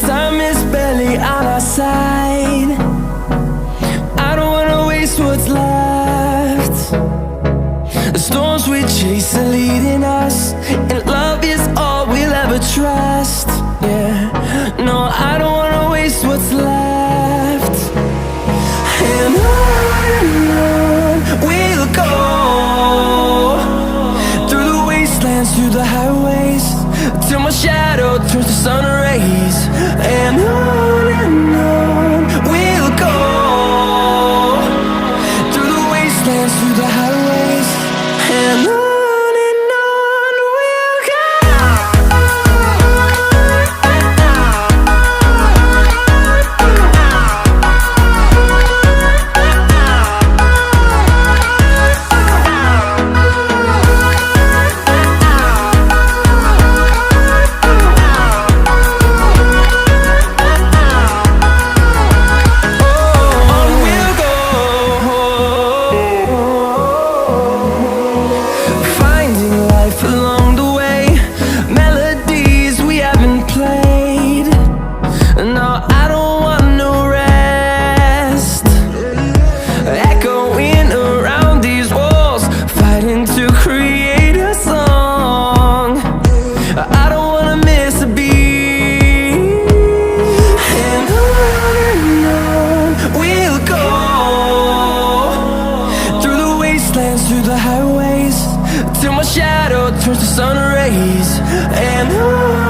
time is barely on our side. I don't wanna waste what's left. The storms we chase are leading us, and love is all we'll ever trust. Yeah, no, I don't wanna waste what's left. And on we'll go, through the wastelands, through the highways, till my shadow turns to sun rays. And on we'll go, through the wastelands, through the highways, and on. Along the way, melodies we haven't played. No, I don't want no rest. Echoing around these walls, fighting to create a song. I don't wanna miss a beat. And on we'll go, through the wastelands, through the highways, till my shadow turns to sun rays. And on